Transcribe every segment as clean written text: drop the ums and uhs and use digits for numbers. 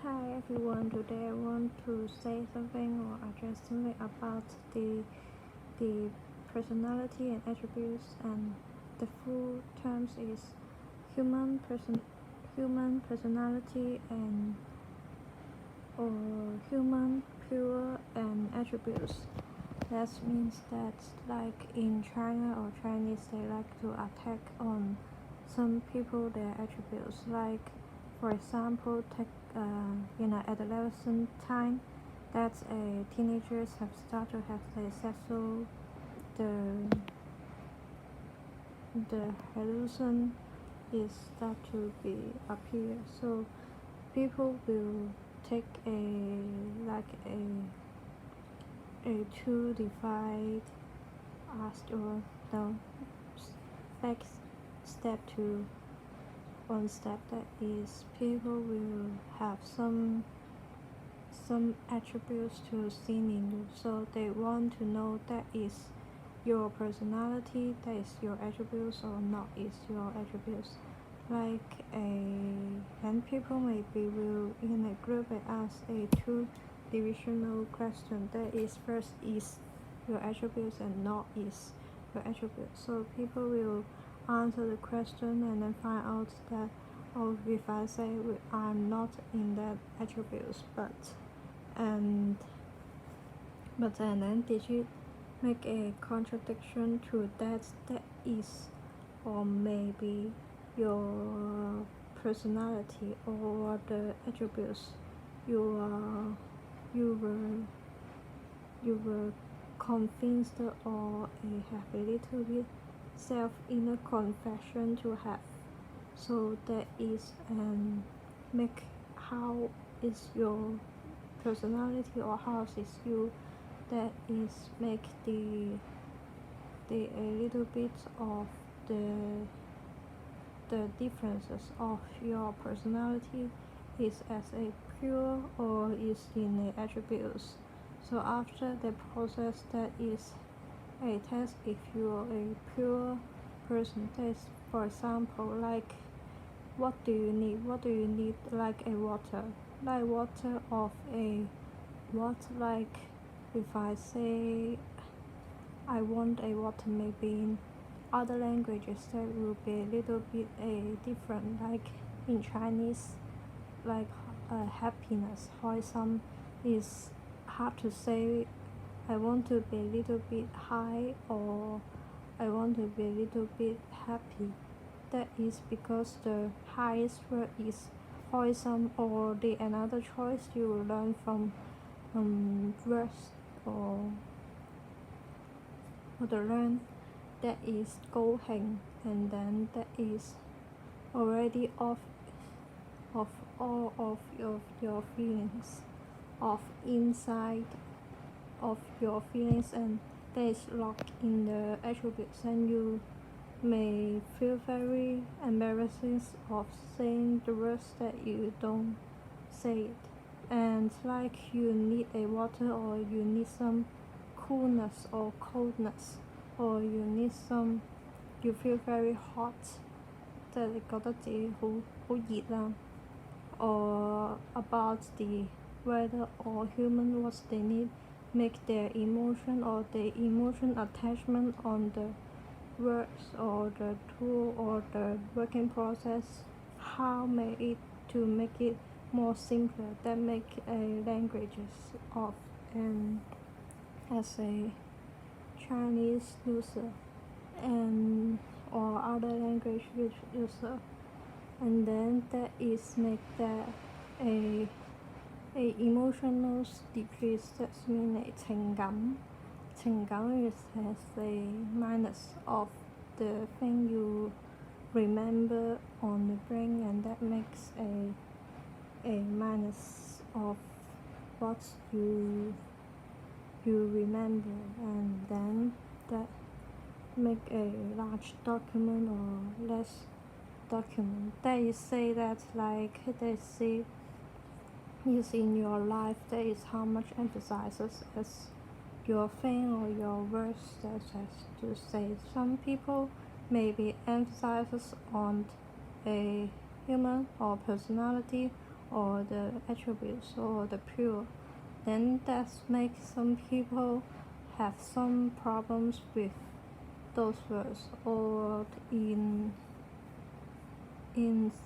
Hi everyone, today I want to say something or address something about the personality and attributes, and the full terms is human personality and or human pure and attributes. That means that like in China or Chinese, they like to attack on some people their attributes. Like for example, take in an adolescent time, that teenagers have started to have the sexual the hallucination is start to be appear. So people will take a two divide asked or no back step to one step, that is people will have some attributes to see in you, so they want to know that is your personality, that is your attributes or not is your attributes. Like and people maybe will in a group ask a two divisional question, that is first is your attributes and not is your attributes. So people will answer the question and then find out that, oh, if I say I'm not in that attributes, but then did you make a contradiction to that is or maybe your personality or the attributes you were convinced or have a little bit self inner confession to have. So that is make how is your personality or how is you, that is make the a little bit of the differences of your personality is as a pure or is in the attributes. So after the process, that is a test if you are a pure person. Test, for example, like what do you need like a water of a what, like if I say I want a water, maybe in other languages that will be a little bit different, like in Chinese, like happiness, for some is hard to say. I want to be a little bit high or I want to be a little bit happy. That is because the highest word is poison, or the another choice you will learn from verse or the learn, that is go hang, and then that is already off of all of your feelings of inside of your feelings, and that is locked in the attributes, and you may feel very embarrassing of saying the words that you don't say it, and like you need a water or you need some coolness or coldness, or you need some you feel very hot， 即係你覺得自己好熱啦。Or about the whether or human what they need, make their emotion or the emotion attachment on the words or the tool or the working process, how make it to make it more simpler, that make a languages of and as a Chinese user and or other language user, and then that is make that a emotional decrease. That means a 情感 is as a minus of the thing you remember on the brain, and that makes a minus of what you remember, and then that make a large document or less document. They say that like they see is in your life, that is how much emphasizes as your thing or your words, that has to say. Some people maybe emphasizes on a human or personality or the attributes or the pure, then that makes some people have some problems with those words, or in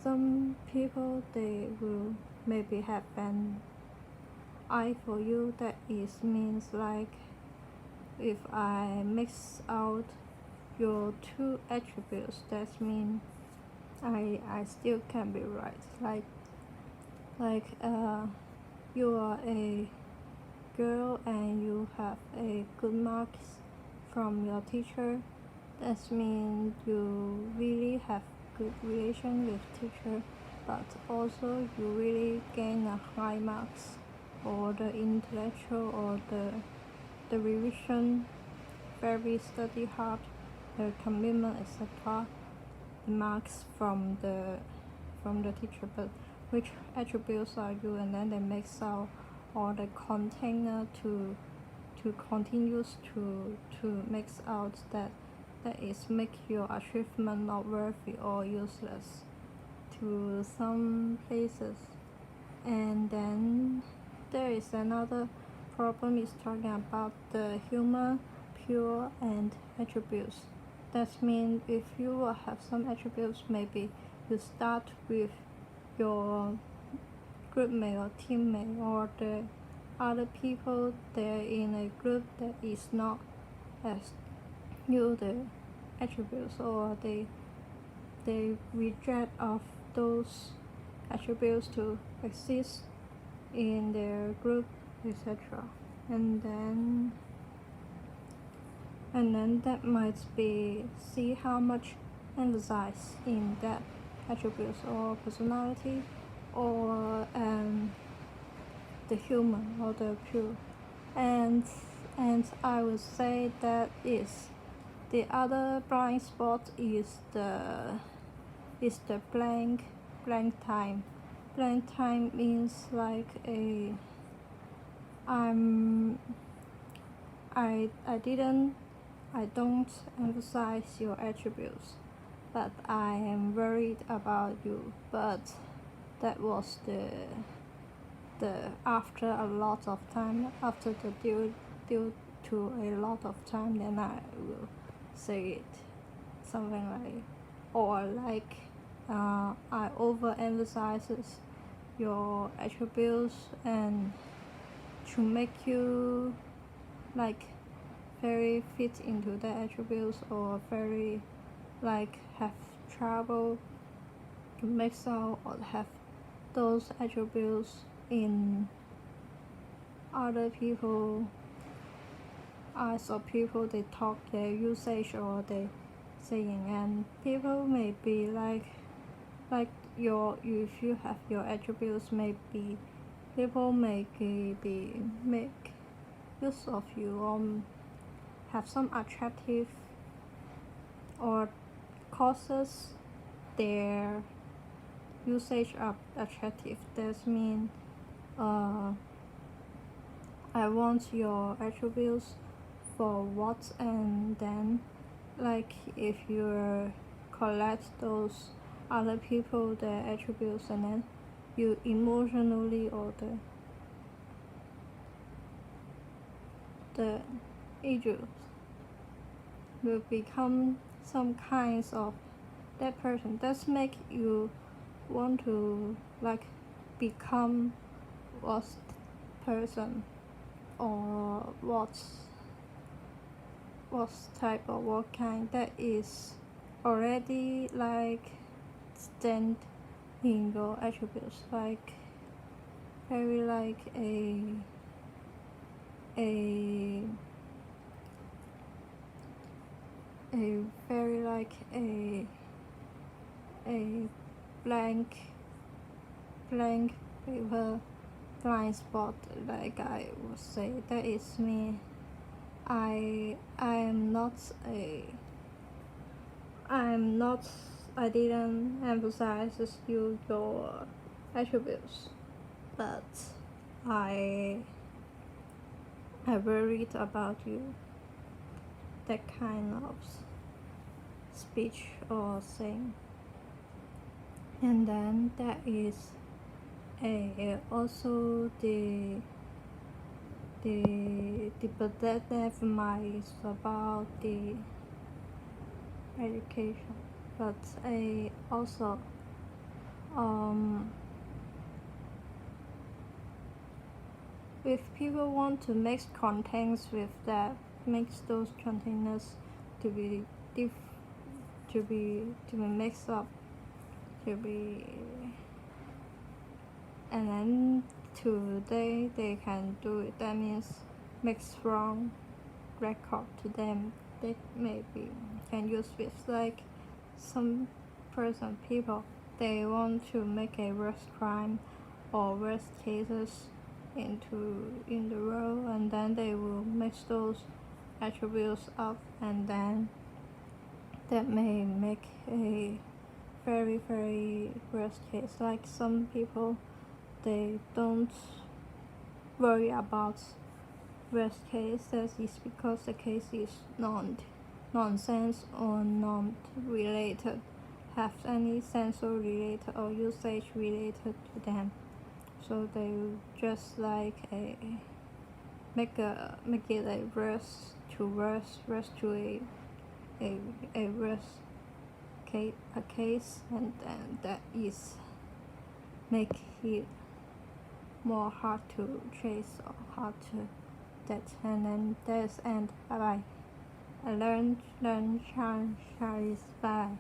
some people they will maybe have an I for you. That is means like if I mix out your two attributes, that means I still can be right. You are a girl and you have a good marks from your teacher. That means you really have good relation with teacher, but also you really gain a high marks, or the intellectual, or the revision, very study hard, the commitment, etc. Marks from the teacher. But which attributes are you, and then they mix out all the container to continues to mix out that is make your achievement not worthy or useless to some places. And then there is another problem is talking about the human pure and attributes. That means if you will have some attributes, maybe you start with your groupmate or teammate or the other people they're in a group that is not as you the attributes, or they reject of those attributes to exist in their group, etc. And then that might be see how much emphasize in that attributes or personality, or the human or the pure. And I would say that is the other blind spot is the blank time. Blank time means like I don't emphasize your attributes, but I am worried about you. But that was the after a lot of time, after the due to a lot of time, then I will say it something like, or like I overemphasizes your attributes and to make you like very fit into the attributes, or very like have trouble to mix out or have those attributes in other people eyes, or people they talk their usage or they saying, and people may be like if you have your attributes, maybe people may be make use of you, or have some attractive or causes their usage of attractive. That means I want your attributes for what, and then like if you collect those other people their attributes, and then you emotionally, or the ego will become some kinds of that person. That's make you want to like become what person, or what type or what kind that is already like stand in your attributes, like very like a very like a blank paper blind spot, like I would say. That is me. I didn't emphasize your attributes, but I worried about you. That kind of speech or saying. And then that is Also the protective mind is about the education, but also if people want to mix contents with that, makes those containers to be to be mixed up, to be, and then today they can do it. That means make strong record to them. They maybe can use with like some people they want to make a worst crime or worst cases in the world, and then they will mix those attributes up, and then that may make a very worst case. Like some people, they don't worry about worst case. That is because the case is nonsense or not related, have any sensor related or usage related to them. So they just like make it a worse to a worse case, and then that is make it more hard to trace or hard to that. And then that's end. Bye bye. I learn Chinese. Bye.